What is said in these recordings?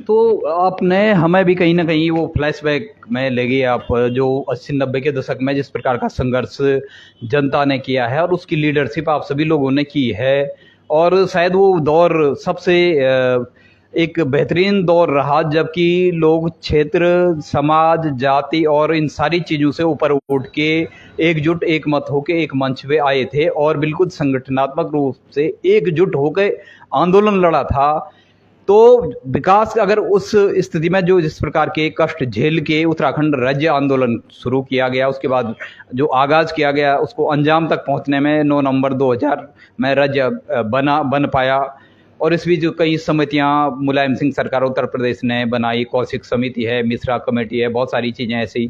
तो आपने हमें भी कहीं ना कहीं वो फ्लैशबैक में ले गए आप, जो 80-90 के दशक में जिस प्रकार का संघर्ष जनता ने किया है और उसकी लीडरशिप आप सभी लोगों ने की है। और शायद वो दौर सबसे एक बेहतरीन दौर रहा जबकि लोग क्षेत्र, समाज, जाति और इन सारी चीज़ों से ऊपर उठ के एकजुट एक मत होके एक मंच पे आए थे और बिल्कुल संगठनात्मक रूप से एकजुट होकर आंदोलन लड़ा था। तो विकास अगर उस स्थिति में जो जिस प्रकार के कष्ट झेल के उत्तराखंड राज्य आंदोलन शुरू किया गया, उसके बाद जो आगाज किया गया उसको अंजाम तक पहुंचने में 9 नवंबर 2000 में राज्य बन पाया। और इस बीच कई समितियां मुलायम सिंह सरकार उत्तर प्रदेश ने बनाई, कौशिक समिति है, मिश्रा कमेटी है, बहुत सारी चीजें ऐसी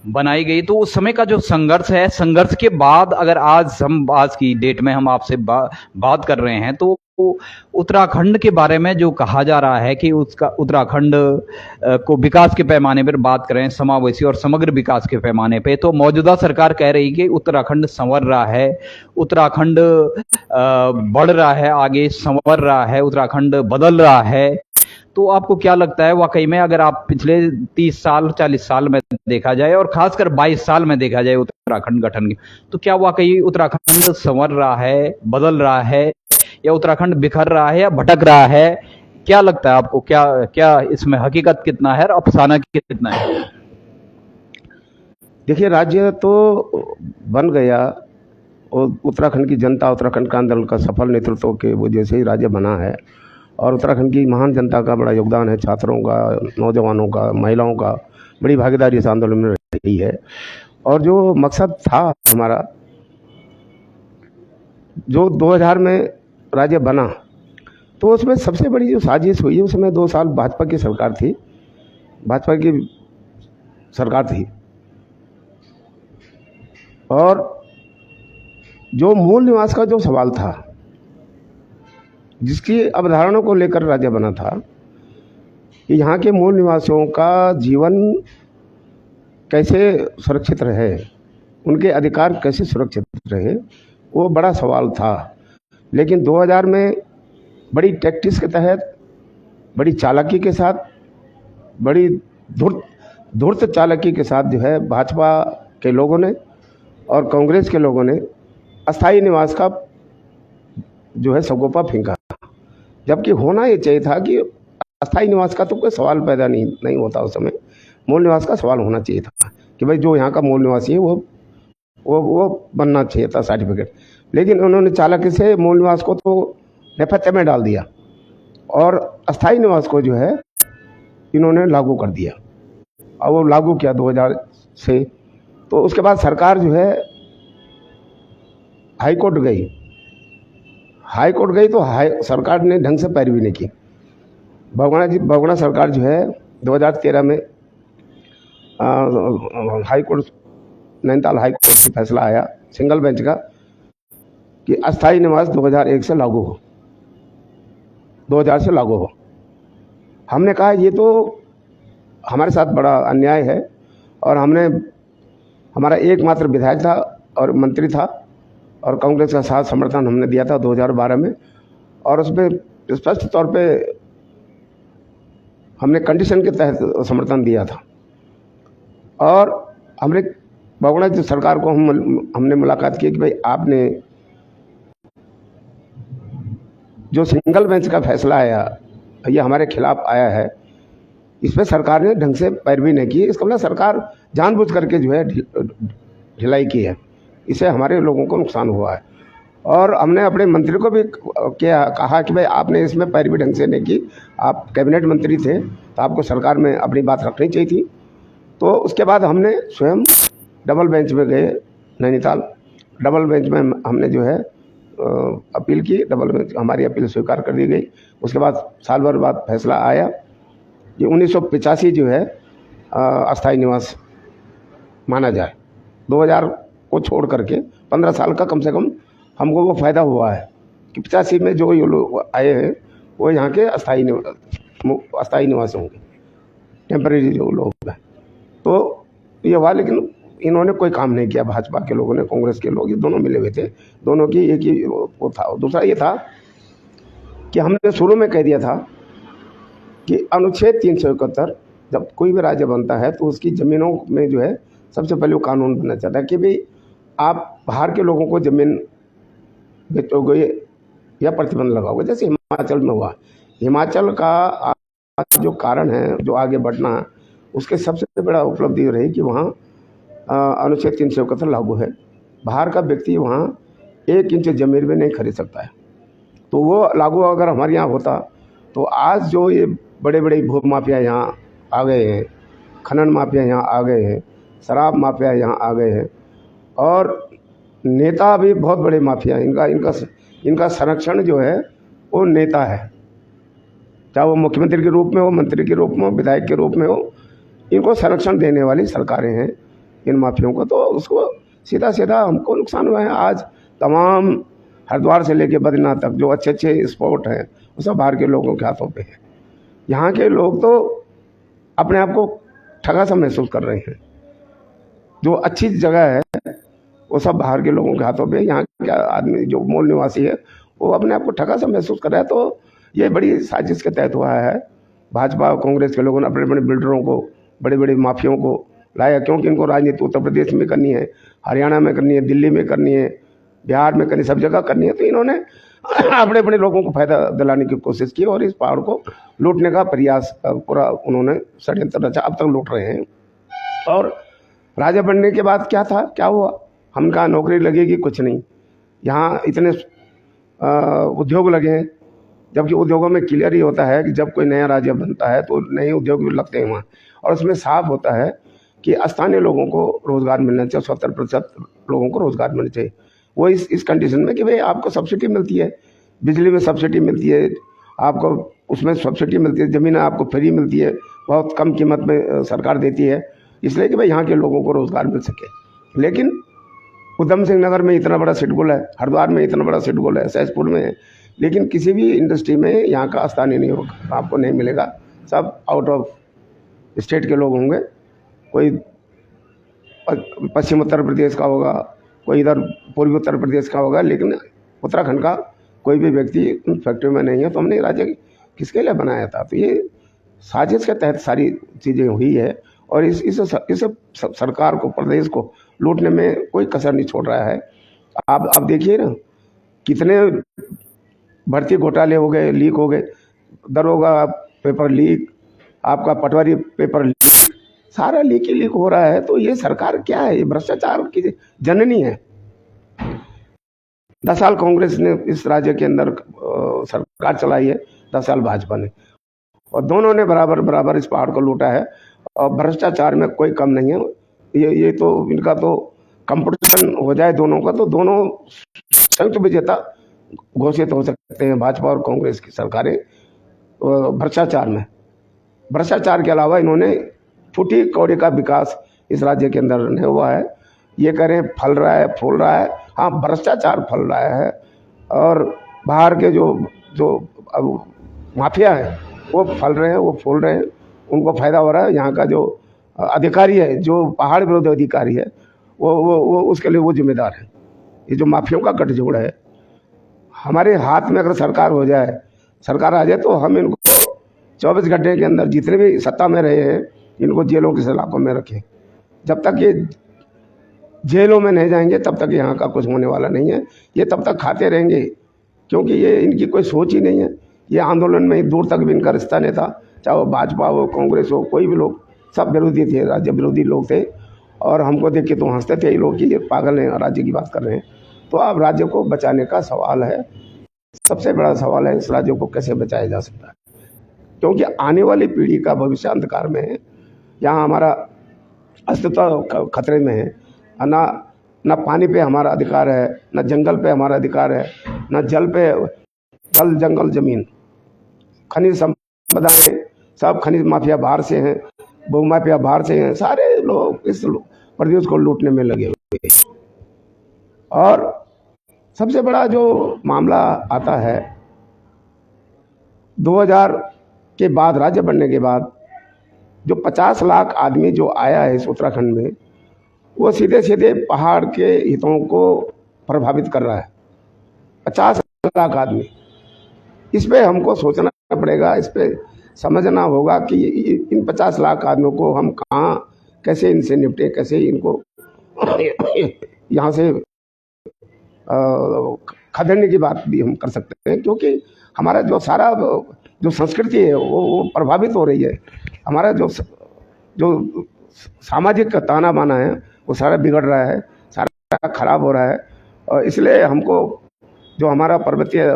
बनाई गई। तो उस समय का जो संघर्ष है, संघर्ष के बाद अगर आज की डेट में हम आपसे बात कर रहे हैं तो उत्तराखंड के बारे में जो कहा जा रहा है कि उसका उत्तराखंड को विकास के पैमाने पर बात करें, समावेशी और समग्र विकास के पैमाने पे, तो मौजूदा सरकार कह रही है कि उत्तराखंड संवर रहा है, उत्तराखंड बढ़ रहा है, आगे संवर रहा है, उत्तराखंड बदल रहा है। तो आपको क्या लगता है वाकई में, अगर आप पिछले 30 साल 40 साल में देखा जाए और खासकर 22 साल में देखा जाए उत्तराखंड गठन की, तो क्या वाकई उत्तराखंड संवर रहा है, बदल रहा है, या उत्तराखंड बिखर रहा है या भटक रहा है? क्या लगता है आपको, क्या क्या इसमें हकीकत कितना है और अफसाना कितना है? देखिए, राज्य तो बन गया और उत्तराखंड की जनता, उत्तराखंड का आंदोलन का सफल नेतृत्व के वजह से ही राज्य बना है। और उत्तराखंड की महान जनता का बड़ा योगदान है, छात्रों का, नौजवानों का, महिलाओं का बड़ी भागीदारी इस आंदोलन में रही है। और जो मकसद था हमारा, जो 2000 में राज्य बना, तो उसमें सबसे बड़ी जो साजिश हुई, उसमें 2 साल भाजपा की सरकार थी, भाजपा की सरकार थी। और जो मूल निवास का जो सवाल था, जिसकी अवधारणा को लेकर राज्य बना था कि यहाँ के मूल निवासियों का जीवन कैसे सुरक्षित रहे, उनके अधिकार कैसे सुरक्षित रहे, वो बड़ा सवाल था। लेकिन 2000 में बड़ी टैक्टिक्स के तहत, बड़ी चालाकी के साथ, बड़ी धूर्त चालाकी के साथ जो है भाजपा के लोगों ने और कांग्रेस के लोगों ने अस्थाई निवास का जो है सगोपा फेंका। जबकि होना ये चाहिए था कि अस्थाई निवास का तो कोई सवाल पैदा नहीं होता उस समय, मूल निवास का सवाल होना चाहिए था कि भाई जो यहाँ का मूल निवासी है वो बनना चाहिए था सर्टिफिकेट। लेकिन उन्होंने चालाकी से मूल निवास को तो नेपथ्य में डाल दिया और अस्थाई निवास को जो है इन्होंने लागू कर दिया। और वो लागू किया 2000 से। तो उसके बाद सरकार जो है हाई कोर्ट गई तो सरकार ने ढंग से पैरवी नहीं की। बहुगुणा सरकार जो है 2013 में high court, Nainital high court से फैसला आया सिंगल बेंच का कि अस्थाई निवास 2001 से लागू हो, 2000 से लागू हो। हमने कहा ये तो हमारे साथ बड़ा अन्याय है। और हमारा एकमात्र विधायक था और मंत्री था और कांग्रेस का साथ समर्थन हमने दिया था 2012 में। और उसमें स्पष्ट तौर पे हमने कंडीशन के तहत समर्थन दिया था। और हमने बहुगुणा की सरकार को हमने मुलाकात की कि भाई आपने जो सिंगल बेंच का फैसला आया, ये हमारे खिलाफ आया है, इसमें सरकार ने ढंग से पैरवी नहीं की। इसका मतलब सरकार जानबूझ करके जो है ढिलाई की है, इससे हमारे लोगों को नुकसान हुआ है। और हमने अपने मंत्री को भी कहा कि भाई आपने इसमें पैरवी ढंग से नहीं की, आप कैबिनेट मंत्री थे तो आपको सरकार में अपनी बात रखनी चाहिए थी। तो उसके बाद हमने स्वयं डबल बेंच में गए नैनीताल। डबल बेंच में हमने जो है अपील की, डबल बेंच हमारी अपील स्वीकार कर दी गई। उसके बाद साल भर बाद फैसला आया कि 1985 जो है अस्थाई निवास माना जाए। 2000 को छोड़ करके 15 साल का कम से कम हमको वो फ़ायदा हुआ है कि 85 में जो ये लोग आए हैं वो यहाँ के अस्थाई निवासी होंगे, टेम्परेरी जो लोग हैं। तो ये हुआ। लेकिन इन्होंने कोई काम नहीं किया, भाजपा के लोगों ने, कांग्रेस के लोग, ये दोनों मिले हुए थे, दोनों की एक ही वो था। दूसरा ये था कि हमने शुरू में कह दिया था कि अनुच्छेद 371 जब कोई भी राज्य बनता है तो उसकी ज़मीनों में जो है सबसे पहले वो कानून बनना चाहता है कि भाई आप बाहर के लोगों को ज़मीन बेचोगे या प्रतिबंध लगाओगे। जैसे हिमाचल में हुआ, हिमाचल का आज जो कारण है जो आगे बढ़ना, उसके सबसे बड़ा उपलब्धि रही कि वहाँ अनुच्छेद 371 लागू है। बाहर का व्यक्ति वहाँ 1 इंच ज़मीन भी नहीं खरीद सकता है। तो वो लागू अगर हमारे यहाँ होता तो आज जो ये बड़े बड़े भू माफिया यहाँ आ गए हैं, खनन माफिया यहाँ आ गए हैं, शराब माफिया यहाँ आ गए हैं, और नेता भी बहुत बड़े माफिया हैं। इनका संरक्षण जो है वो नेता है, चाहे वो मुख्यमंत्री के रूप में हो, मंत्री के रूप में हो, विधायक के रूप में हो, इनको संरक्षण देने वाली सरकारें हैं इन माफियों को। तो उसको सीधा सीधा हमको नुकसान हुआ है। आज तमाम हरिद्वार से लेके बद्रीनाथ तक जो अच्छे अच्छे स्पॉट हैं वो सब बाहर के लोगों के हाथों पे है। यहाँ के लोग तो अपने आप को ठगा सा महसूस कर रहे हैं। जो अच्छी जगह है वो सब बाहर के लोगों के हाथों पे, यहाँ का आदमी जो मूल निवासी है वो अपने आप को ठगा सा महसूस कर रहा है। तो ये बड़ी साजिश के तहत हुआ है। भाजपा और कांग्रेस के लोगों ने अपने बड़े बिल्डरों को, बड़े बड़े माफियाओं को लाया, क्योंकि इनको राजनीति उत्तर प्रदेश में करनी है, हरियाणा में करनी है, दिल्ली में करनी है, बिहार में करनी, सब जगह करनी है। तो इन्होंने अपने बड़े लोगों को फायदा दिलाने की कोशिश की और इस पहाड़ को लूटने का प्रयास पूरा उन्होंने षड्यंत्र रचा, अब तक लूट रहे हैं। और राजा बनने के बाद क्या था, क्या हुआ, हम कहा नौकरी लगेगी, कुछ नहीं। यहाँ इतने उद्योग लगे हैं, जबकि उद्योगों में क्लियर ही होता है कि जब कोई नया राज्य बनता है तो नए उद्योग भी लगते हैं वहाँ, और उसमें साफ होता है कि स्थानीय लोगों को रोज़गार मिलना चाहिए, 70% लोगों को रोज़गार मिलना चाहिए। वो इस कंडीशन में कि भाई आपको सब्सिडी मिलती है, बिजली में सब्सिडी मिलती है, आपको उसमें सब्सिडी मिलती है, ज़मीन आपको फ्री मिलती है, बहुत कम कीमत में सरकार देती है, इसलिए कि भाई यहाँ के लोगों को रोज़गार मिल सके। लेकिन उधम सिंह नगर में इतना बड़ा सिटगोल है, हरिद्वार में इतना बड़ा सिटगोल है, सहसपुर में है, लेकिन किसी भी इंडस्ट्री में यहाँ का स्थानीय नहीं होगा, आपको नहीं मिलेगा। सब आउट ऑफ स्टेट के लोग होंगे, कोई पश्चिम उत्तर प्रदेश का होगा, कोई इधर पूर्वी उत्तर प्रदेश का होगा, लेकिन उत्तराखंड का कोई भी व्यक्ति फैक्ट्री में नहीं है। तो हमने राज्य किसके लिए बनाया था? तो ये साजिश के तहत सारी चीज़ें हुई है, और इस सरकार को, प्रदेश को लूटने में कोई कसर नहीं छोड़ रहा है। आप देखिए ना, कितने भर्ती घोटाले हो गए, लीक हो गए, दरोगा पेपर लीक, आपका पटवारी पेपर लीक, सारा लीक ही लीक हो रहा है। तो ये सरकार क्या है? ये भ्रष्टाचार की जननी है। 10 साल कांग्रेस ने इस राज्य के अंदर सरकार चलाई है, 10 साल भाजपा ने, और दोनों ने बराबर इस पहाड़ को लूटा है, और भ्रष्टाचार में कोई कम नहीं है। ये तो इनका तो कंपटीशन हो जाए दोनों का, तो दोनों संयुक्त विजेता घोषित हो सकते हैं, भाजपा और कांग्रेस की सरकारें भ्रष्टाचार में। भ्रष्टाचार के अलावा इन्होंने फूटी कौड़ी का विकास इस राज्य के अंदर नहीं हुआ है। ये करें फल रहा है, फूल रहा है, हाँ भ्रष्टाचार फल रहा है, और बाहर के जो माफिया हैं वो फल रहे हैं, वो फूल रहे हैं, उनको फ़ायदा हो रहा है। यहाँ का जो अधिकारी है, जो पहाड़ विरोधी अधिकारी है, वो उसके लिए वो जिम्मेदार है। ये जो माफियाओं का गठजोड़ है, हमारे हाथ में अगर सरकार हो जाए, सरकार आ जाए, तो हम इनको 24 घंटे के अंदर जितने भी सत्ता में रहे हैं इनको जेलों की सलाखों में रखें। जब तक ये जेलों में नहीं जाएंगे तब तक यहाँ का कुछ होने वाला नहीं है। ये तब तक खाते रहेंगे, क्योंकि ये इनकी कोई सोच ही नहीं है। ये आंदोलन में दूर तक भी इनका रिश्ता नहीं था, चाहे वो भाजपा हो, कांग्रेस हो, कोई भी लोग, सब विरोधी थे, राज्य विरोधी लोग थे। और हमको देख के तो हंसते थे ये लोग कि ये पागल हैं, राज्य की बात कर रहे हैं। तो अब राज्य को बचाने का सवाल है, सबसे बड़ा सवाल है इस राज्य को कैसे बचाया जा सकता है, क्योंकि आने वाली पीढ़ी का भविष्य अंधकार में है। यहाँ हमारा अस्तित्व खतरे में है। ना पानी पे हमारा अधिकार है, ना जंगल पे हमारा अधिकार है, ना जल पे, जल जंगल जमीन, खनिज संपदाएं सब खनिज माफिया बाहर से हैं, भू माफिया बाहर से हैं, सारे लोग इस प्रदेश को लूटने में लगे हुए हैं। और सबसे बड़ा जो मामला आता है 2000 के बाद, राज्य बनने के बाद, जो 50 लाख आदमी जो आया है इस उत्तराखंड में, वो सीधे सीधे पहाड़ के हितों को प्रभावित कर रहा है। 50 लाख आदमी, इस पे हमको सोचना पड़ेगा, इस पे समझना होगा कि इन 50 लाख आदमियों को हम कहाँ कैसे इनसे निपटे, कैसे इनको यहाँ से खदेड़ने की बात भी हम कर सकते हैं, क्योंकि हमारा जो सारा जो संस्कृति है वो प्रभावित हो रही है। हमारा जो सामाजिक ताना बाना है वो सारा बिगड़ रहा है, सारा खराब हो रहा है। और इसलिए हमको जो हमारा पर्वतीय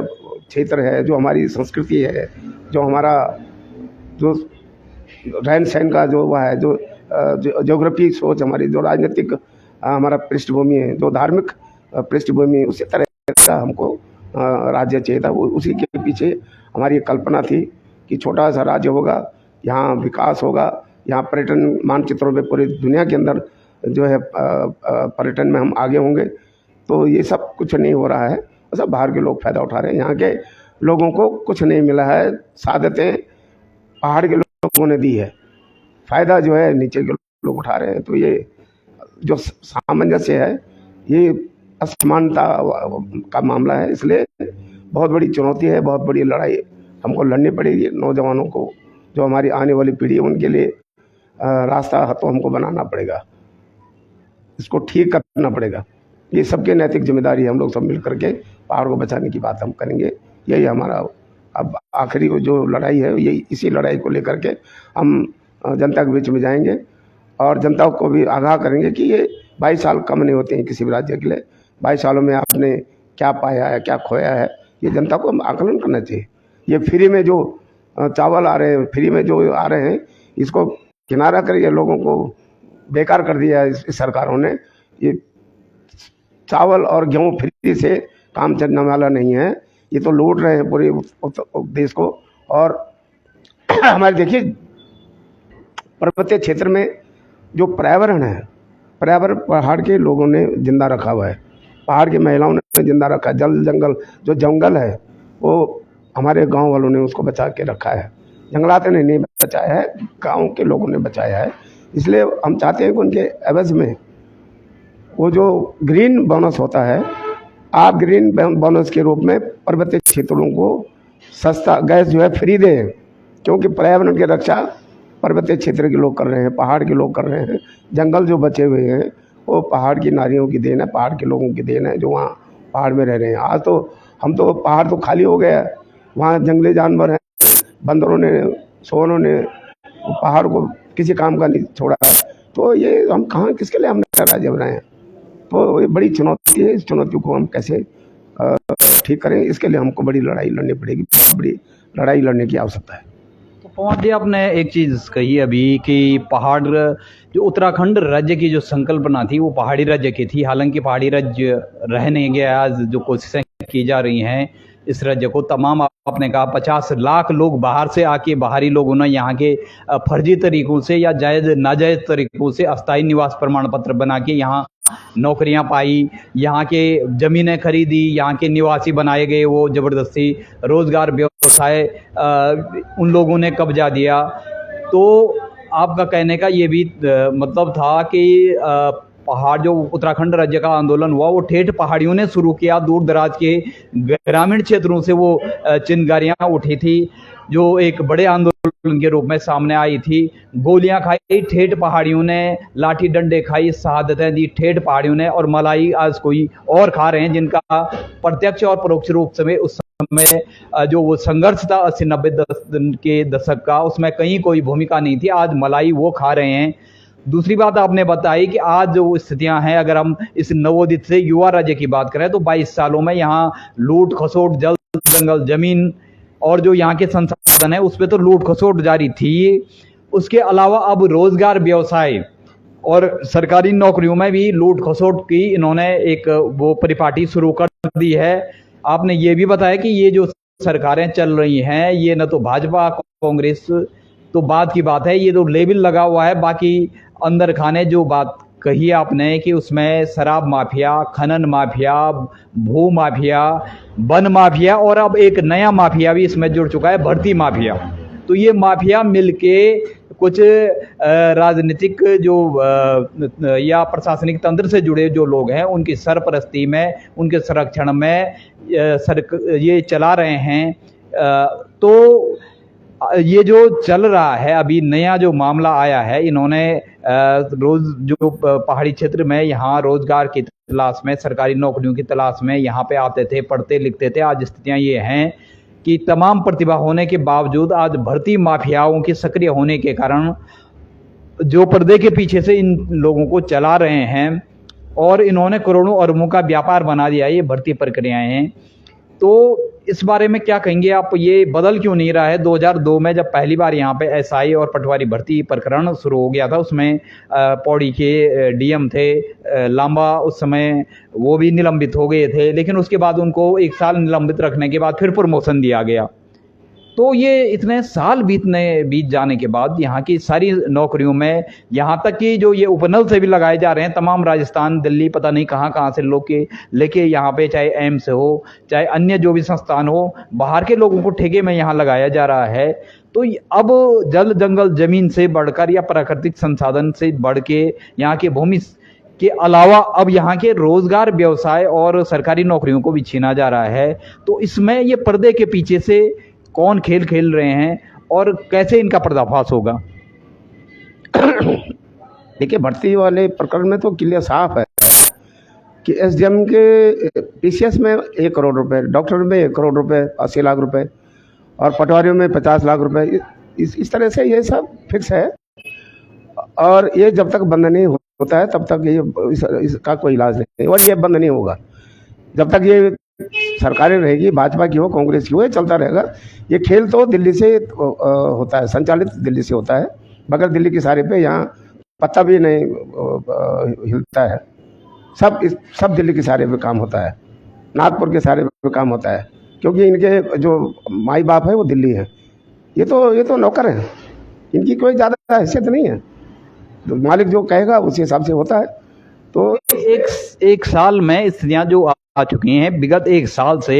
क्षेत्र है, जो हमारी संस्कृति है, जो हमारा जो रहन सहन का जो वह है, जो ज्योग्राफी सोच हमारी, जो राजनीतिक हमारा पृष्ठभूमि है, जो धार्मिक पृष्ठभूमि है, उसी तरह का हमको राज्य चाहिए था। वो उसी के पीछे हमारी कल्पना थी कि छोटा सा राज्य होगा, यहाँ विकास होगा, यहाँ पर्यटन मानचित्रों में पूरी दुनिया के अंदर जो है पर्यटन में हम आगे होंगे। तो ये सब कुछ नहीं हो रहा है, सब बाहर के लोग फ़ायदा उठा रहे हैं। यहाँ के लोगों को कुछ नहीं मिला है, सादतें पहाड़ के लोगों ने दी है, फ़ायदा जो है नीचे के लोग उठा रहे हैं। तो ये जो सामंजस्य है, ये असमानता का मामला है, इसलिए बहुत बड़ी चुनौती है, बहुत बड़ी लड़ाई हमको लड़नी पड़ेगी। नौजवानों को, जो हमारी आने वाली पीढ़ी है, उनके लिए रास्ता तो हमको बनाना पड़ेगा, इसको ठीक करना पड़ेगा। ये सबकी नैतिक जिम्मेदारी है, हम लोग सब मिल करके पहाड़ को बचाने की बात हम करेंगे। यही हमारा अब आखिरी जो लड़ाई है, यही इसी लड़ाई को लेकर के हम जनता के बीच में जाएंगे और जनता को भी आगाह करेंगे कि ये 22 साल कम नहीं होते हैं किसी भी राज्य के लिए। 22 सालों में आपने क्या पाया है, क्या खोया है, ये जनता को आकलन करना चाहिए। ये फ्री में जो चावल आ रहे हैं, फ्री में जो आ रहे हैं, इसको किनारा करिए। लोगों को बेकार कर दिया है इस सरकारों ने। ये चावल और गेहूँ फ्री से काम चलने वाला नहीं है, ये तो लूट रहे हैं पूरे देश को। और हमारे देखिए पर्वतीय क्षेत्र में जो पर्यावरण है, पर्यावरण पहाड़ के लोगों ने जिंदा रखा हुआ है, पहाड़ की महिलाओं ने जिंदा रखा है। जल जंगल जो जंगल है वो हमारे गांव वालों ने उसको बचा के रखा है, जंगलात ने नहीं बचाया है, गांव के लोगों ने बचाया है। इसलिए हम चाहते हैं कि उनके एवज में वो जो ग्रीन बोनस होता है, आप ग्रीन बोनस के रूप में पर्वतीय क्षेत्रों को सस्ता गैस जो है फ्री दें, क्योंकि पर्यावरण की रक्षा पर्वतीय क्षेत्र के लोग कर रहे हैं, पहाड़ के लोग कर रहे हैं। जंगल जो बचे हुए हैं वो पहाड़ की नारियों की देन है, पहाड़ के लोगों की देन है जो वहाँ पहाड़ में रह रहे हैं। आज तो हम तो पहाड़ तो खाली हो गया है, वहाँ जंगली जानवर हैं, बंदरों ने, सोनों ने पहाड़ को किसी काम का नहीं छोड़ा। तो ये हम कहाँ किसके लिए हमने राज्य बनाए हैं? तो ये बड़ी चुनौती है, इस चुनौती को हम कैसे ठीक करें, इसके लिए हमको बड़ी लड़ाई लड़नी पड़ेगी, बड़ी लड़ाई लड़ने की आवश्यकता है। तो पवन जी, आपने एक चीज़ कही अभी कि पहाड़ जो उत्तराखंड राज्य की जो संकल्पना थी वो पहाड़ी राज्य की थी। हालांकि पहाड़ी राज्य रह नहीं गया। आज जो कोशिशें की जा रही हैं इस राज्य को, तमाम आपने कहा 50 लाख लोग बाहर से आके, बाहरी लोगों ने यहाँ के फर्जी तरीकों से या जायज़ नाजायज़ तरीकों से अस्थायी निवास प्रमाण पत्र बना के यहाँ नौकरियां पाई, यहाँ के ज़मीनें खरीदी, यहाँ के निवासी बनाए गए, वो ज़बरदस्ती रोज़गार व्यवसाय उन लोगों ने कब्जा दिया। तो आपका कहने का ये भी मतलब था कि पहाड़ जो उत्तराखंड राज्य का आंदोलन हुआ वो ठेठ पहाड़ियों ने शुरू किया, दूर दराज के ग्रामीण क्षेत्रों से वो चिंगारियां उठी थी जो एक बड़े आंदोलन के रूप में सामने आई थी। गोलियां खाई ठेठ पहाड़ियों ने, लाठी डंडे खाई, शहादतें दी ठेठ पहाड़ियों ने, और मलाई आज कोई और खा रहे हैं जिनका प्रत्यक्ष और परोक्ष रूप से उस समय जो वो संघर्ष था 80-90 के दशक का, उसमें कहीं कोई भूमिका नहीं थी। आज मलाई वो खा रहे हैं। दूसरी बात आपने बताई कि आज जो स्थितियां हैं, अगर हम इस नवोदित से युवा राज्य की बात करें तो 22 सालों में यहाँ लूट खसोट, जल जंगल, जमीन और जो यहाँ के संसाधन है उस पर तो लूट खसोट जारी थी। उसके अलावा अब रोजगार, व्यवसाय और सरकारी नौकरियों में भी लूट खसोट की इन्होंने एक वो परिपाटी शुरू कर दी है। आपने ये भी बताया कि ये जो सरकारें चल रही हैं ये न तो भाजपा कांग्रेस तो बात की बात है, ये तो लेबल लगा हुआ है। बाकी अंदर खाने जो बात कही आपने कि उसमें शराब माफिया, खनन माफिया, भू माफिया, वन माफिया और अब एक नया माफिया भी इसमें जुड़ चुका है, भर्ती माफिया। तो ये माफिया मिलके कुछ राजनीतिक जो या प्रशासनिक तंत्र से जुड़े जो लोग हैं उनकी सरपरस्ती में, उनके संरक्षण में ये चला रहे हैं। तो ये जो चल रहा है, अभी नया जो मामला आया है, इन्होंने रोज जो पहाड़ी क्षेत्र में यहाँ रोजगार की तलाश में, सरकारी नौकरियों की तलाश में यहाँ पे आते थे, पढ़ते लिखते थे। आज स्थितियाँ ये हैं कि तमाम प्रतिभा होने के बावजूद आज भर्ती माफियाओं के सक्रिय होने के कारण जो पर्दे के पीछे से इन लोगों को चला रहे हैं और इन्होंने करोड़ों अरबों का व्यापार बना दिया ये भर्ती प्रक्रियाएं हैं। तो इस बारे में क्या कहेंगे आप? ये बदल क्यों नहीं रहा है? 2002 में जब पहली बार यहाँ पे एसआई और पटवारी भर्ती प्रकरण शुरू हो गया था, उसमें पौड़ी के डीएम थे लांबा, उस समय वो भी निलंबित हो गए थे, लेकिन उसके बाद उनको 1 साल निलंबित रखने के बाद फिर प्रमोशन दिया गया। तो ये इतने साल बीत जाने के बाद यहाँ की सारी नौकरियों में, यहाँ तक कि जो ये उपनल से भी लगाए जा रहे हैं, तमाम राजस्थान, दिल्ली, पता नहीं कहाँ से लोग के लेके यहाँ पे, चाहे एम्स हो, चाहे अन्य जो भी संस्थान हो, बाहर के लोगों को ठेके में यहाँ लगाया जा रहा है। तो अब जल जंगल जमीन से बढ़कर या प्राकृतिक संसाधन से बढ़ के यहाँ के भूमि के अलावा अब यहाँ के रोजगार, व्यवसाय और सरकारी नौकरियों को भी छीना जा रहा है। तो इसमें ये पर्दे के पीछे से कौन खेल खेल रहे हैं और कैसे इनका पर्दाफाश होगा? देखिए, भर्ती वाले प्रकरण में तो क्लियर साफ है कि एसडीएम के पीसीएस में 1 करोड़ रुपए, डॉक्टर में 1 करोड़ रुपए, 80 लाख रुपए, और पटवारियों में 50 लाख रुपए, इस तरह से ये सब फिक्स है। और ये जब तक बंद नहीं होता है तब तक ये इसका कोई इलाज नहीं, और ये बंद नहीं होगा जब तक ये सरकारें रहेगी, भाजपा की हो, कांग्रेस की हो, ये चलता रहेगा। ये खेल तो दिल्ली से होता है, संचालित दिल्ली से होता है, बगैर दिल्ली के इशारे पे यहाँ पत्ता भी नहीं हिलता है। सब दिल्ली के इशारे पे काम होता है, नागपुर के इशारे पे काम होता है, क्योंकि इनके जो माई बाप है वो दिल्ली है। ये तो नौकर हैं, इनकी कोई ज़्यादा हैसियत नहीं है। तो मालिक जो कहेगा उसी हिसाब से होता है। तो एक साल में स्थितियाँ जो आ चुकी हैं, विगत 1 साल से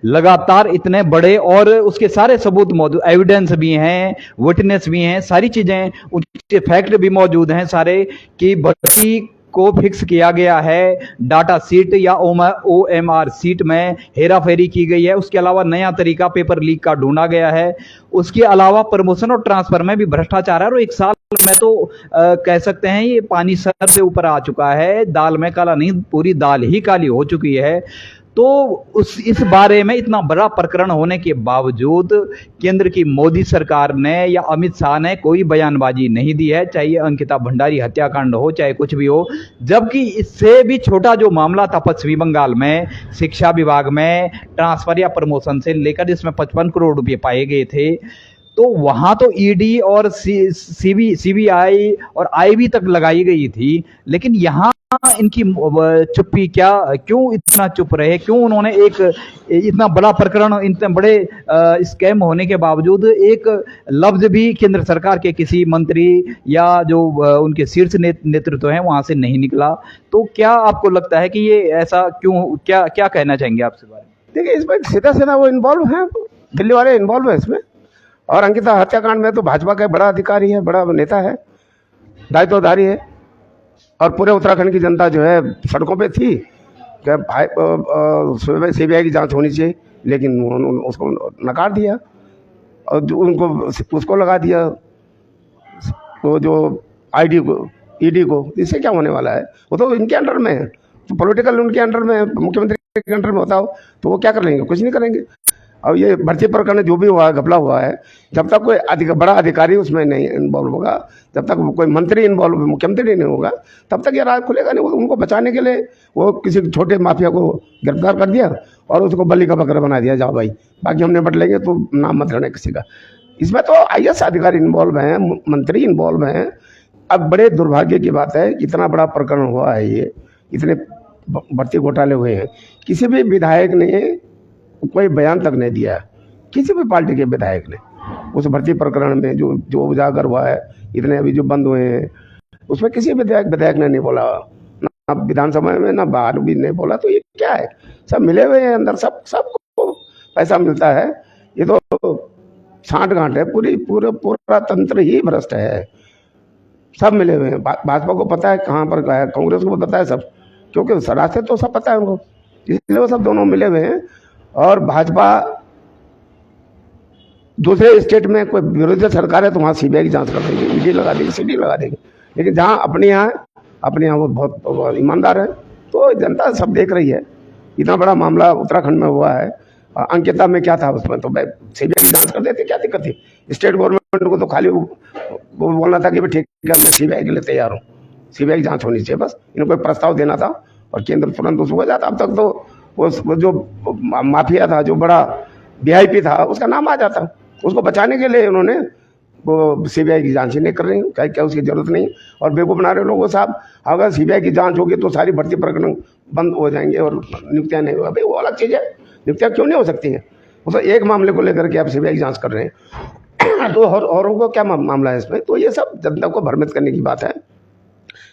लगातार इतने बड़े, और उसके सारे सबूत मौजूद, एविडेंस भी हैं, विटनेस भी हैं, सारी चीजें, उसके फैक्ट भी मौजूद हैं सारे, कि भर्ती को फिक्स किया गया है, डाटा सीट या ओएमआर सीट में हेरा फेरी की गई है। उसके अलावा नया तरीका पेपर लीक का ढूंढा गया है। उसके अलावा प्रमोशन और ट्रांसफर में भी भ्रष्टाचार है। और 1 साल में तो कह सकते हैं ये पानी सर से ऊपर आ चुका है, दाल में काला नहीं, पूरी दाल ही काली हो चुकी है। तो इस बारे में इतना बड़ा प्रकरण होने के बावजूद केंद्र की मोदी सरकार ने या अमित शाह ने कोई बयानबाजी नहीं दी है, चाहे अंकिता भंडारी हत्याकांड हो, चाहे कुछ भी हो। जबकि इससे भी छोटा जो मामला था पश्चिमी बंगाल में शिक्षा विभाग में ट्रांसफर या प्रमोशन से लेकर, जिसमें 55 करोड़ रुपए पाए गए थे, तो वहां तो ईडी और सीबीआई और आईबी तक लगाई गई थी। लेकिन यहाँ इनकी चुप्पी क्यों इतना चुप रहे? क्यों उन्होंने एक इतना बड़ा प्रकरण, इतने बड़े स्कैम होने के बावजूद एक लफ्ज भी केंद्र सरकार के किसी मंत्री या जो उनके शीर्ष नेतृत्व हैं वहां से नहीं निकला? तो क्या आपको लगता है कि ये ऐसा क्यों, क्या कहना चाहेंगे आपसे बारे में? देखिए, इसमें सीधा वो इन्वॉल्व है, दिल्ली वाले इन्वॉल्व है इसमें। और अंकिता हत्याकांड में तो भाजपा का बड़ा अधिकारी है, बड़ा नेता है, दायित्वधारी है। और पूरे उत्तराखंड की जनता जो है सड़कों पे थी कि सीबीआई की जांच होनी चाहिए, लेकिन उसको नकार दिया और उसको लगा दिया, वो जो ईडी को। इससे क्या होने वाला है? वो तो इनके अंडर में है, तो पॉलिटिकल उनके अंडर में है, मुख्यमंत्री के अंडर में होता हो तो वो क्या कर लेंगे? कुछ नहीं करेंगे। अब ये भर्ती प्रकरण जो भी हुआ है, घपला हुआ है, जब तक कोई बड़ा अधिकारी उसमें नहीं इन्वॉल्व होगा, जब तक कोई मंत्री इन्वॉल्व, मुख्यमंत्री नहीं होगा, तब तक ये राज खुलेगा नहीं। उनको बचाने के लिए वो किसी छोटे माफिया को गिरफ्तार कर दिया और उसको बलि का बकरा बना दिया, जाओ भाई बाकी हम निपट लेंगे, तो नाम मत लेना किसी का। इसमें तो आईएएस अधिकारी इन्वॉल्व हैं, मंत्री इन्वॉल्व हैं। अब बड़े दुर्भाग्य की बात है, इतना बड़ा प्रकरण हुआ है, ये इतने भर्ती घोटाले हुए हैं, किसी भी विधायक ने कोई बयान तक नहीं दिया, किसी भी पार्टी के विधायक ने उस भर्ती प्रकरण में जो उजागर हुआ है, इतने अभी जो बंद हुए हैं, उसमें किसी विधायक ने नहीं बोला, ना विधानसभा में ना बाहर भी नहीं बोला। तो ये क्या है? सब मिले हुए हैं अंदर, सबको पैसा मिलता है। ये तो सांठगांठ है, पूरा तंत्र ही भ्रष्ट है। सब मिले हुए हैं। भाजपा को पता है कहाँ पर क्या है, कांग्रेस को पता है सब, क्योंकि रास्ते तो सब पता है उनको, इसलिए वो सब दोनों मिले हुए हैं। और भाजपा दूसरे स्टेट में कोई विरोधी सरकार है तो वहाँ सीबीआई की जांच कर देगी, ईडी लगा देगी, सीडी लगा देगी। लेकिन जहाँ अपने यहाँ वो बहुत ईमानदार है, तो जनता सब देख रही है। इतना बड़ा मामला उत्तराखंड में हुआ है, अंकिता में क्या था उसमें, तो सीबीआई की जांच कर देते, क्या दिक्कत थी। स्टेट गवर्नमेंट को तो खाली वो बोलना था कि ठीक है सीबीआई के लिए तैयार हूँ, सीबीआई की जांच होनी चाहिए, बस इनको एक प्रस्ताव देना था और केंद्र तुरंत उसको हो जाता। अब तक तो वो जो माफिया था, जो बड़ा वीआईपी था, उसका नाम आ जाता। उसको बचाने के लिए उन्होंने वो सीबीआई की जांच ही नहीं कर रही, क्या उसकी जरूरत नहीं। और बेवकूफ़ बना रहे लोगों साहब, अगर सीबीआई की जांच होगी तो सारी भर्ती प्रकरण बंद हो जाएंगे और नियुक्तियाँ नहीं होगी। भाई वो अलग चीज़ है, नियुक्तियाँ क्यों नहीं हो सकती हैं? वो तो एक मामले को लेकर के आप सीबीआई की जांच कर रहे हैं, तो औरों को क्या मामला है इसमें? तो ये सब जनता को भ्रमित करने की बात है।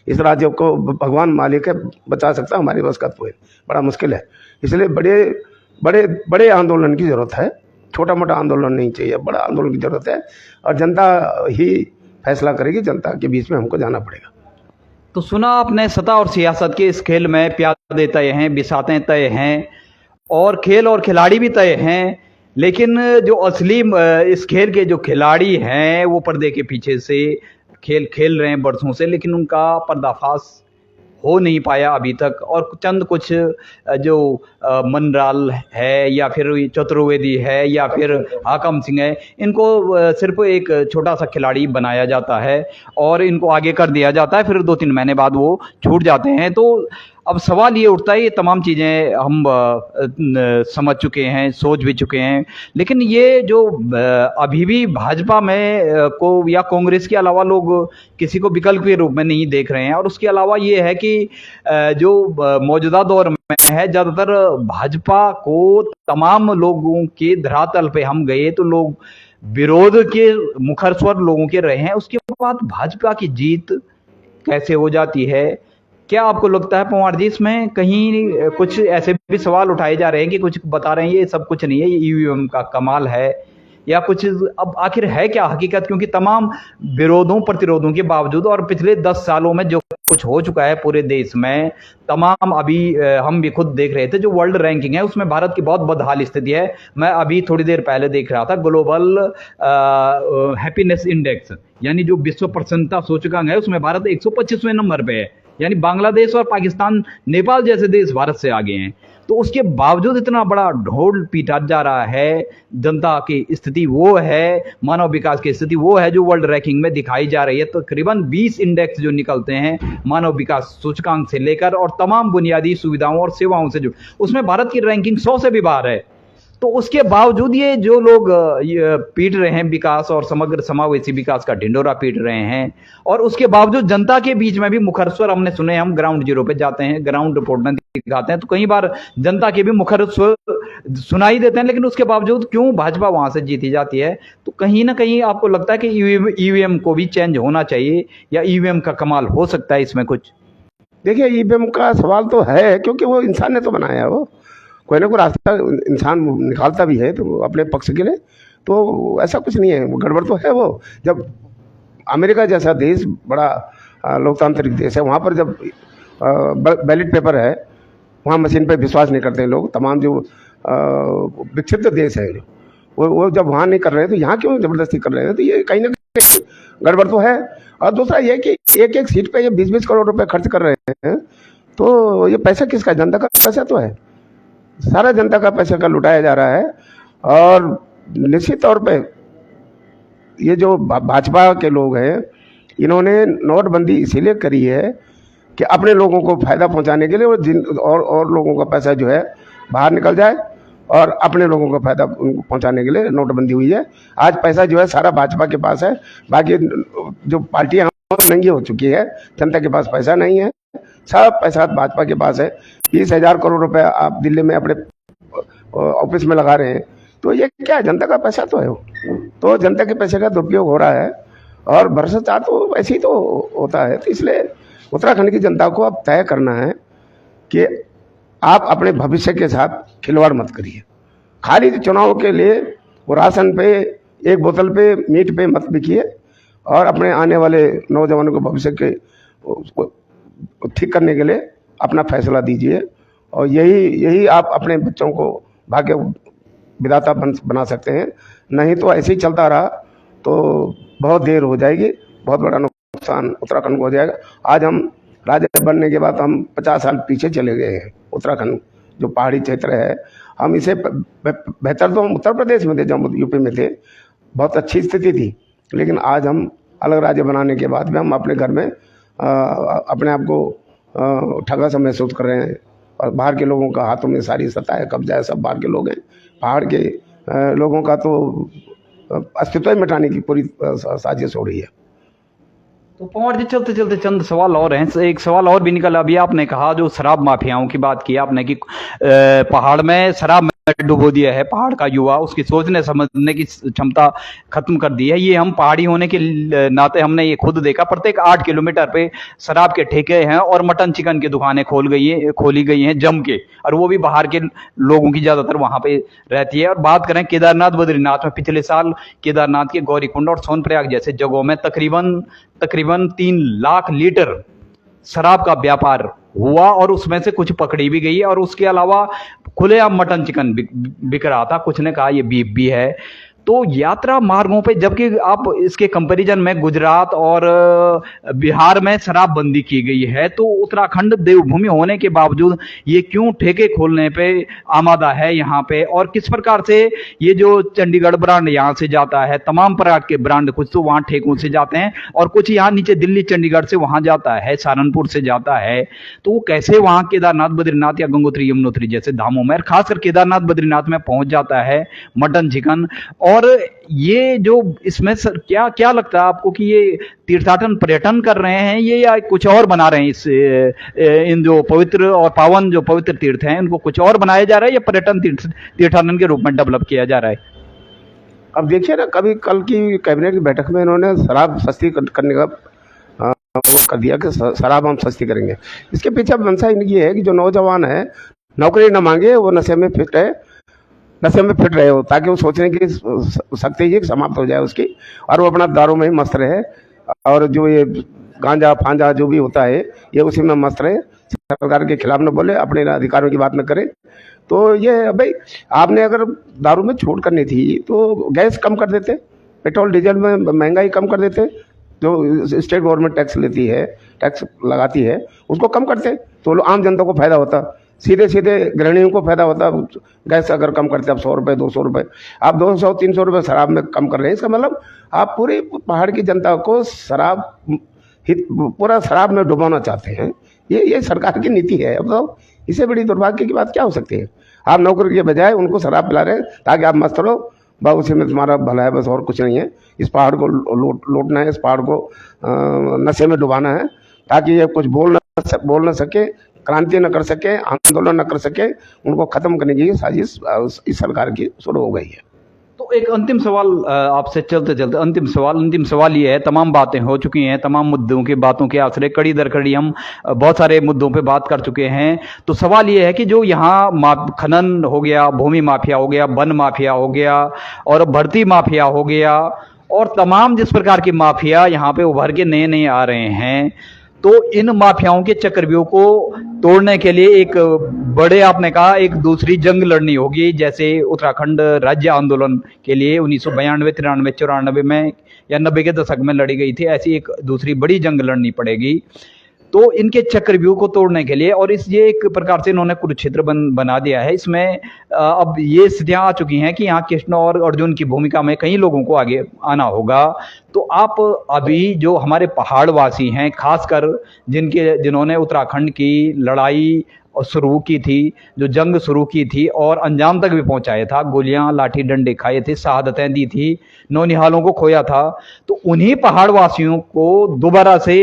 इस राज्य को भगवान मालिक है, बचा सकता, हमारी बस का तो है, बड़ा मुश्किल है। इसलिए बड़े आंदोलन की जरूरत है, छोटा मोटा आंदोलन नहीं चाहिए, बड़ा आंदोलन की जरूरत है। और जनता ही फैसला करेगी, जनता के बीच में हमको जाना पड़ेगा। तो सुना आपने, सत्ता और सियासत के इस खेल में प्यादे तय हैं, बिसातें तय हैं और खेल और खिलाड़ी भी तय हैं, लेकिन जो असली इस खेल के जो खिलाड़ी हैं वो पर्दे के पीछे से खेल खेल रहे हैं बरसों से, लेकिन उनका पर्दाफाश हो नहीं पाया अभी तक। और चंद कुछ जो मनराल है या फिर चतुर्वेदी है या फिर हाकम सिंह है, इनको सिर्फ एक छोटा सा खिलाड़ी बनाया जाता है और इनको आगे कर दिया जाता है, फिर 2-3 महीने बाद वो छूट जाते हैं। तो अब सवाल ये उठता है, ये तमाम चीज़ें हम समझ चुके हैं, सोच भी चुके हैं, लेकिन ये जो अभी भी भाजपा में को या कांग्रेस के अलावा लोग किसी को विकल्प के रूप में नहीं देख रहे हैं। और उसके अलावा ये है कि जो मौजूदा दौर में है, ज़्यादातर भाजपा को तमाम लोगों के धरातल पे हम गए तो लोग विरोध के मुखर स्वर लोगों के रहे हैं। उसके बाद भाजपा की जीत कैसे हो जाती है? क्या आपको लगता है पंवार जी, इसमें कहीं कुछ ऐसे भी सवाल उठाए जा रहे हैं कि कुछ बता रहे हैं ये सब कुछ नहीं है, ये ईवीएम का कमाल है या कुछ? अब आखिर है क्या हकीकत? क्योंकि तमाम विरोधों प्रतिरोधों के बावजूद और पिछले 10 सालों में जो कुछ हो चुका है पूरे देश में, तमाम अभी हम भी खुद देख रहे थे, जो वर्ल्ड रैंकिंग है उसमें भारत की बहुत बदहाल स्थिति है। मैं अभी थोड़ी देर पहले देख रहा था ग्लोबल हैप्पीनेस इंडेक्स, यानी जो विश्व प्रसन्नता सूचकांक है, उसमें भारत 125वें नंबर पे है, यानी बांग्लादेश और पाकिस्तान, नेपाल जैसे देश भारत से आगे हैं। तो उसके बावजूद इतना बड़ा ढोल पीटा जा रहा है। जनता की स्थिति वो है, मानव विकास की स्थिति वो है जो वर्ल्ड रैंकिंग में दिखाई जा रही है। तकरीबन 20 इंडेक्स जो निकलते हैं मानव विकास सूचकांक से लेकर और तमाम बुनियादी सुविधाओं और सेवाओं से जो, उसमें भारत की रैंकिंग 100 से भी बाहर है। तो उसके बावजूद ये जो लोग पीट रहे हैं विकास और समग्र समावेशी विकास का ढिंडोरा पीट रहे हैं, और उसके बावजूद जनता के बीच में भी मुखर स्वर हमने सुने। हम ग्राउंड जीरो पे जाते हैं, ग्राउंड रिपोर्ट में दिखाते हैं, तो कई बार जनता के भी मुखर स्वर सुनाई देते हैं, लेकिन उसके बावजूद क्यों भाजपा वहां से जीती जाती है? तो कहीं ना कहीं आपको लगता है कि ईवीएम को भी चेंज होना चाहिए या ईवीएम का कमाल हो सकता है इसमें कुछ? देखिए, ईवीएम का सवाल तो है, क्योंकि वो इंसान ने तो बनाया है, वो कोई ना कोई रास्ता इंसान निकालता भी है तो अपने पक्ष के लिए, तो ऐसा कुछ नहीं है, वो गड़बड़ तो है। वो जब अमेरिका जैसा देश, बड़ा लोकतांत्रिक देश है, वहाँ पर जब बैलेट पेपर है, वहाँ मशीन पे विश्वास नहीं करते हैं लोग। तमाम जो विकसित देश है जो वो जब वहाँ नहीं कर रहे हैं तो यहाँ क्यों ज़बरदस्ती कर रहे हैं? तो ये कहीं ना कहीं गड़बड़ तो है। और दूसरा ये कि एक सीट पे ये 20-20 करोड़ रुपए खर्च कर रहे हैं, तो ये पैसा किसका? जनता का पैसा तो है, सारा जनता का पैसा का लुटाया जा रहा है। और निश्चित तौर पे ये जो भाजपा के लोग हैं, इन्होंने नोटबंदी इसीलिए करी है कि अपने लोगों को फायदा पहुंचाने के लिए, और लोगों का पैसा जो है बाहर निकल जाए और अपने लोगों को फायदा उनको पहुंचाने के लिए नोटबंदी हुई है। आज पैसा जो है सारा भाजपा के पास है, बाकी जो पार्टियां नंगी हो चुकी है, जनता के पास पैसा नहीं है, सब पैसा भाजपा के पास है। 20,000 करोड़ रुपए आप दिल्ली में अपने ऑफिस में लगा रहे हैं, तो ये क्या है? जनता का पैसा तो है वो, तो जनता के पैसे का दुरुपयोग हो रहा है और भ्रष्टाचार तो ऐसे ही तो होता है। तो इसलिए उत्तराखंड की जनता को अब तय करना है कि आप अपने भविष्य के साथ खिलवाड़ मत करिए। खाली चुनाव के लिए वो राशन पे एक बोतल पे मीट पे मत बिकिए और अपने आने वाले नौजवानों के भविष्य के उसको ठीक करने के लिए अपना फैसला दीजिए। और यही यही आप अपने बच्चों को भाग्य विधाता बना सकते हैं। नहीं तो ऐसे ही चलता रहा तो बहुत देर हो जाएगी, बहुत बड़ा नुकसान उत्तराखंड को हो जाएगा। आज हम राज्य बनने के बाद हम 50 साल पीछे चले गए हैं। उत्तराखंड जो पहाड़ी क्षेत्र है, हम इसे बेहतर तो हम उत्तर प्रदेश में थे, जब यूपी में थे बहुत अच्छी स्थिति थी, लेकिन आज हम अलग राज्य बनाने के बाद भी हम अपने घर में अपने आप को ठगा सा महसूस कर रहे हैं। और बाहर के लोगों का हाथों में सारी सत्ता है, कब्जा है, सब बाहर के लोग हैं। पहाड़ के लोगों का तो अस्तित्व ही मिटाने की पूरी साजिश हो रही है। तो पवार जी, चलते चलते चंद सवाल और हैं। एक सवाल और भी निकला। अभी आपने कहा जो शराब माफियाओं की बात की आपने कि पहाड़ में शराब में डुबो दिया है पहाड़ का युवा, उसकी सोचने समझने की क्षमता खत्म कर दी है। ये हम पहाड़ी होने के नाते हमने ये खुद देखा। प्रत्येक 8 किलोमीटर पे शराब के ठेके हैं और मटन चिकन की दुकानें खोली गई हैं जम के, और वो भी बाहर के लोगों की ज्यादातर वहां पे रहती है। और बात करें केदारनाथ बद्रीनाथ में, पिछले साल केदारनाथ के गौरीकुंड और सोनप्रयाग जैसे जगहों में तकरीबन 3 लाख लीटर शराब का व्यापार हुआ और उसमें से कुछ पकड़ी भी गई। और उसके अलावा खुलेआम मटन चिकन बिक रहा था, कुछ ने कहा ये बीफ भी है। तो यात्रा मार्गों पे, जबकि आप इसके कंपैरिजन में गुजरात और बिहार में शराब बंदी की गई है, तो उत्तराखंड देवभूमि होने के बावजूद ये क्यों ठेके खोलने पे आमादा है यहाँ पे? और किस प्रकार से ये जो चंडीगढ़ ब्रांड यहाँ से जाता है, तमाम प्रकार के ब्रांड कुछ तो वहाँ ठेकों से जाते हैं और कुछ यहाँ नीचे दिल्ली चंडीगढ़ से वहाँ जाता है, सहारनपुर से जाता है, तो वो कैसे वहाँ केदारनाथ बद्रीनाथ या गंगोत्री यमुनोत्री जैसे धामों में, खासकर केदारनाथ बद्रीनाथ में पहुंच जाता है मटन चिकन? और ये जो इसमें क्या क्या लगता है आपको कि ये तीर्थाटन पर्यटन कर रहे हैं ये, या कुछ और बना रहे हैं? इन जो पवित्र और पावन जो पवित्र तीर्थ हैं इनको कुछ और बनाया जा रहा है या पर्यटन तीर्थाटन के रूप में डेवलप किया जा रहा है? अब देखिए ना, कभी कल की कैबिनेट की बैठक में इन्होंने शराब सस्ती करने का वो कर दिया कि शराब हम सस्ती करेंगे। इसके पीछे मंशा ये है कि जो नौजवान है नौकरी न मांगे, वो नशे में फिट रहे हो, ताकि वो सोचने की शक्ति ही समाप्त हो जाए उसकी, और वो अपना दारू में ही मस्त रहे। और जो ये गांजा फांजा जो भी होता है ये उसी में मस्त रहे, सरकार के खिलाफ न बोले, अपने अधिकारों की बात न करे। तो ये भाई, आपने अगर दारू में छूट करनी थी तो गैस कम कर देते, पेट्रोल डीजल में महंगाई कम कर देते, जो स्टेट गवर्नमेंट टैक्स लगाती है उसको कम करते तो आम जनता को फायदा होता, सीधे सीधे गृहिणियों को फायदा होता। गैस अगर कम करते, अब 100 रुपये 200 रुपये, आप 200-300 रुपये शराब में कम कर रहे हैं। इसका मतलब आप पूरी पहाड़ की जनता को पूरा शराब में डुबाना चाहते हैं। ये सरकार की नीति है। अब तो इससे बड़ी दुर्भाग्य की बात क्या हो सकती है? आप नौकरी के बजाय उनको शराब पिला रहे हैं ताकि आप मस्त रहो, बस उसी में तुम्हारा भला है, बस और कुछ नहीं है। इस पहाड़ को लूटना है, इस पहाड़ को नशे में डुबाना है, ताकि ये कुछ बोल न सके, क्रांति न कर सके, आंदोलन न कर सके। उनको खत्म करने की साजिश इस सरकार की शुरू हो गई है। तो एक अंतिम सवाल आपसे चलते चलते, अंतिम सवाल ये है, तमाम बातें हो चुकी हैं, तमाम मुद्दों की बातों के आसरे कड़ी दर कड़ी हम बहुत सारे मुद्दों पे बात कर चुके हैं। तो सवाल ये है कि जो यहाँ खनन हो गया, भूमि माफिया हो गया, वन माफिया हो गया और भर्ती माफिया हो गया, और तमाम जिस प्रकार की माफिया यहाँ पे उभर के नए नए आ रहे हैं, तो इन माफियाओं के चक्रव्यूह को तोड़ने के लिए एक बड़े, आपने कहा, एक दूसरी जंग लड़नी होगी, जैसे उत्तराखंड राज्य आंदोलन के लिए 1992, 93, 94 में या 90 के दशक में लड़ी गई थी, ऐसी एक दूसरी बड़ी जंग लड़नी पड़ेगी। तो इनके चक्रव्यूह को तोड़ने के लिए, और ये एक प्रकार से इन्होंने कुरुक्षेत्र बना दिया है। इसमें अब ये स्थितियां आ चुकी हैं कि यहाँ कृष्ण और अर्जुन की भूमिका में कई लोगों को आगे आना होगा। तो आप अभी जो हमारे पहाड़वासी हैं, खासकर जिन्होंने उत्तराखंड की लड़ाई शुरू की थी, जो जंग शुरू की थी और अंजाम तक भी पहुंचाया था, गोलियां लाठी डंडे खाए थे, शहादतें दी थी, नौनिहालों को खोया था, तो उन्हीं पहाड़वासियों को दोबारा से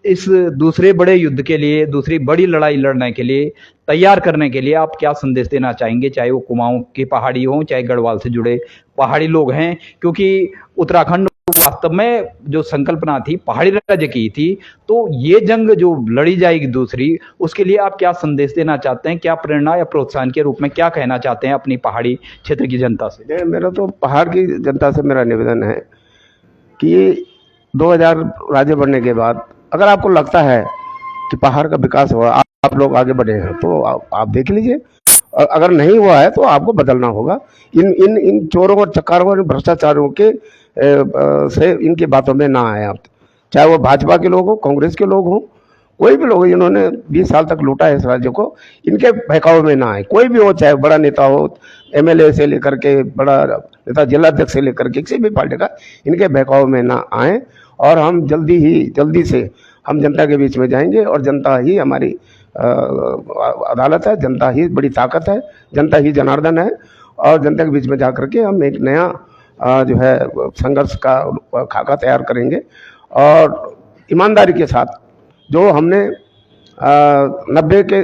इस दूसरे बड़े युद्ध के लिए, दूसरी बड़ी लड़ाई लड़ने के लिए तैयार करने के लिए आप क्या संदेश देना चाहेंगे? चाहे वो कुमाऊं की पहाड़ी हो, चाहे गढ़वाल से जुड़े पहाड़ी लोग हैं, क्योंकि उत्तराखंड वास्तव में जो संकल्पना थी पहाड़ी राज्य की थी, तो ये जंग जो लड़ी जाएगी दूसरी, उसके लिए आप क्या संदेश देना चाहते हैं? क्या प्रेरणा या प्रोत्साहन के रूप में क्या कहना चाहते हैं अपनी पहाड़ी क्षेत्र की जनता से? मेरा तो पहाड़ की जनता से मेरा निवेदन है कि 2000 राज्य बनने के बाद अगर आपको लगता है कि पहाड़ का विकास हुआ, आप लोग आगे बढ़े हैं, तो आप देख लीजिए। और अगर नहीं हुआ है तो आपको बदलना होगा। इन इन इन चोरों और चकारों और भ्रष्टाचारियों के से इनकी बातों में ना आए आप। चाहे वो भाजपा के लोग हो, कांग्रेस के लोग हों, कोई भी लोग जिन्होंने 20 साल तक लूटा है इस राज्य को, इनके बहकावे में ना आए। कोई भी हो, चाहे बड़ा नेता हो, एमएलए से लेकर के बड़ा नेता, जिलाध्यक्ष से लेकर के किसी भी पार्टी का, इनके बहकावे में ना आए। और हम जल्दी से हम जनता के बीच में जाएंगे और जनता ही हमारी अदालत है, जनता ही बड़ी ताकत है, जनता ही जनार्दन है। और जनता के बीच में जा करके हम एक नया जो है संघर्ष का खाका तैयार करेंगे। और ईमानदारी के साथ जो हमने 90 के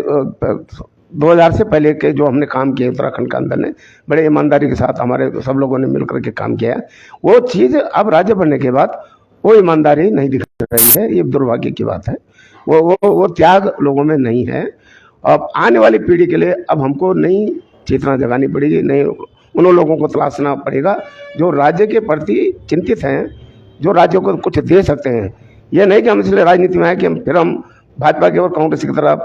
2000 से पहले के जो हमने काम किए उत्तराखंड के अंदर ने, बड़े ईमानदारी के साथ हमारे सब लोगों ने मिलकर के काम किया है। वो चीज़ अब राज्य बनने के बाद वो ईमानदारी नहीं दिख रही है, ये दुर्भाग्य की बात है। वो त्याग लोगों में नहीं है। अब आने वाली पीढ़ी के लिए अब हमको नई चेतना जगानी पड़ेगी, नए उन लोगों को तलाशना पड़ेगा जो राज्य के प्रति चिंतित हैं, जो राज्य को कुछ दे सकते हैं। ये नहीं कि हम इसलिए राजनीति में आए कि हम भाजपा के और कांग्रेस की तरह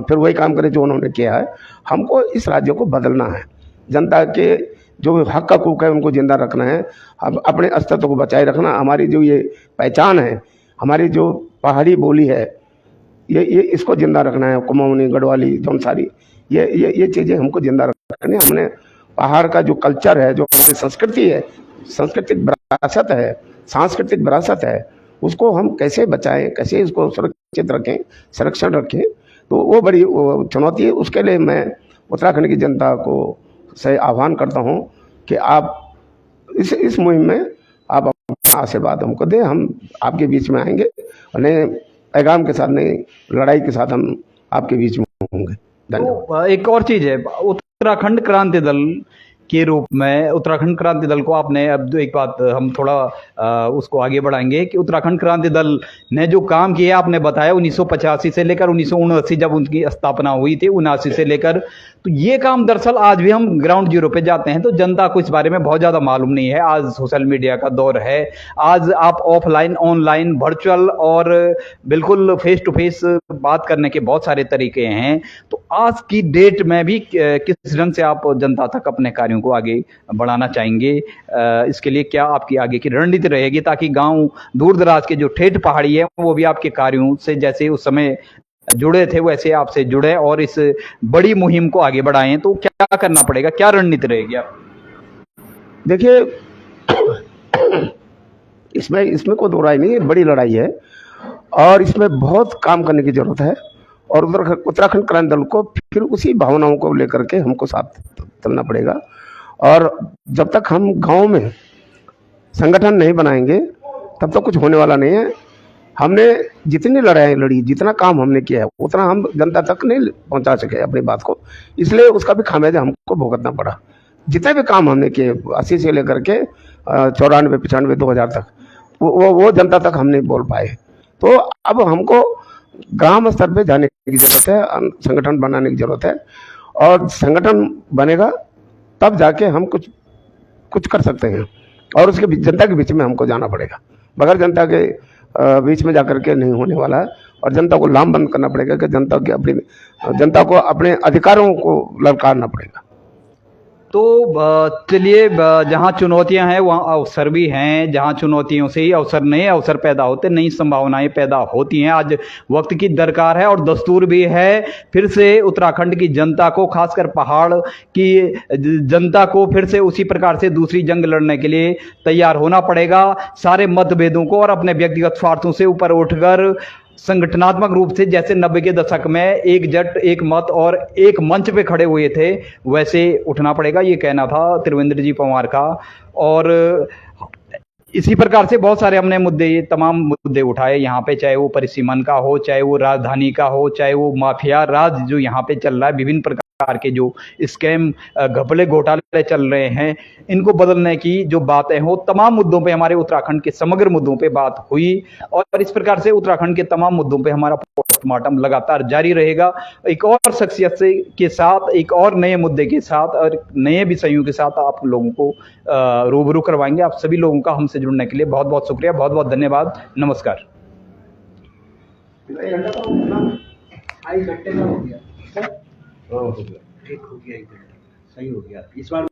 फिर वही काम करें जो उन्होंने किया है। हमको इस राज्य को बदलना है, जनता के जो हक हकूक़ है उनको जिंदा रखना है, अपने अस्तित्व को बचाए रखना। हमारी जो ये पहचान है, हमारी जो पहाड़ी बोली है, ये इसको जिंदा रखना है। कुमाऊनी, गढ़वाली, जौनसारी, ये चीज़ें हमको जिंदा रखनी है। हमने पहाड़ का जो कल्चर है, जो हमारी संस्कृति है, सांस्कृतिक विरासत है, उसको हम कैसे बचाएं, कैसे इसको सुरक्षित रखें, संरक्षण रखें, तो वो बड़ी चुनौती है। उसके लिए मैं उत्तराखंड की जनता को से आह्वान करता हूं कि आप इस मुहिम में आप अपना आशीर्वाद हमको दें। हम आपके बीच में आएंगे और नए पैगाम के साथ, नई लड़ाई के साथ हम आपके बीच में होंगे। धन्यवाद। तो एक और चीज़ है, उत्तराखंड क्रांति दल के रूप में, उत्तराखंड क्रांति दल को आपने, अब एक बात हम थोड़ा उसको आगे बढ़ाएंगे कि उत्तराखंड क्रांति दल ने जो काम किया आपने बताया 1985 से लेकर 1979 जब उनकी स्थापना हुई थी, 79 से लेकर, तो ये काम दरअसल आज भी हम ग्राउंड जीरो पे जाते हैं तो जनता को इस बारे में बहुत ज़्यादा मालूम नहीं है। आज सोशल मीडिया का दौर है, आज आप ऑफलाइन, ऑनलाइन, वर्चुअल और बिल्कुल फेस टू फेस बात करने के बहुत सारे तरीके हैं। तो आज की डेट में भी किस ढंग से आप जनता तक अपने कार्यों को आगे बढ़ाना चाहेंगे? इसके लिए क्या आपकी आगे की रणनीति रहेगी ताकि गांव दूर दराज के जो ठेठ पहाड़ी है वो भी आपके कार्यों से जैसे उस समय जुड़े थे वैसे आपसे जुड़े और इस बड़ी मुहिम को आगे बढ़ाएं? तो क्या करना पड़ेगा, क्या रणनीति रहेगी आप? देखिए, इसमें कोई दो राय नहीं है, बड़ी लड़ाई है और इसमें बहुत काम करने की जरूरत है। और उत्तराखंड क्रांति दल को फिर उसी भावनाओं को लेकर के हमको साथ चलना पड़ेगा। और जब तक हम गांव में संगठन नहीं बनाएंगे तब तक कुछ होने वाला नहीं है। हमने जितनी लड़ाई लड़ी, जितना काम हमने किया है, उतना हम जनता तक नहीं पहुंचा सके अपनी बात को, इसलिए उसका भी खामियाजा हमको भुगतना पड़ा। जितने भी काम हमने किए 80 से लेकर के 94, 95, 2000 तक, वो जनता तक हम नहीं बोल पाए। तो अब हमको ग्राम स्तर पे जाने की जरूरत है, संगठन बनाने की जरूरत है। और संगठन बनेगा तब जाके हम कुछ कर सकते हैं। और उसके जनता के बीच में हमको जाना पड़ेगा, बगैर जनता के बीच में जाकर के नहीं होने वाला है। और जनता को लामबंद करना पड़ेगा कि जनता को अपने अधिकारों को ललकारना पड़ेगा। तो चलिए, जहाँ चुनौतियां हैं वहाँ अवसर भी हैं, जहाँ चुनौतियों से ही अवसर, नए अवसर पैदा होते, नई संभावनाएं पैदा होती हैं। आज वक्त की दरकार है और दस्तूर भी है फिर से उत्तराखंड की जनता को, खासकर पहाड़ की जनता को फिर से उसी प्रकार से दूसरी जंग लड़ने के लिए तैयार होना पड़ेगा। सारे मतभेदों को और अपने व्यक्तिगत स्वार्थों से ऊपर उठकर संगठनात्मक रूप से, जैसे 90 के दशक में एकजुट, एक मत और एक मंच पे खड़े हुए थे, वैसे उठना पड़ेगा, ये कहना था त्रिवेंद्र जी पंवार का। और इसी प्रकार से बहुत सारे हमने मुद्दे, ये तमाम मुद्दे उठाए यहाँ पे, चाहे वो परिसीमन का हो, चाहे वो राजधानी का हो, चाहे वो माफिया राज जो यहाँ पे चल रहा है, विभिन्न प्रकार प्रकार के जो स्कैम घपले घोटाले चल रहे हैं, इनको बदलने की जो बातें हो, तमाम मुद्दों पे हमारे उत्तराखंड के समग्र मुद्दों पे बात हुई और इस प्रकार से उत्तराखंड के तमाम मुद्दों पे हमारा पोस्टमार्टम लगातार जारी रहेगा। एक और शख्सियत के साथ, एक और नए मुद्दे के साथ और नए विषयों के साथ आप लोगों को रूबरू करवाएंगे। आप सभी लोगों का हमसे जुड़ने के लिए बहुत बहुत शुक्रिया, बहुत बहुत धन्यवाद। नमस्कार। 1 घंटा तो ढाई घंटे का हो गया। हो गया। एक हो गया, 1 घंटा सही हो गया इस बार।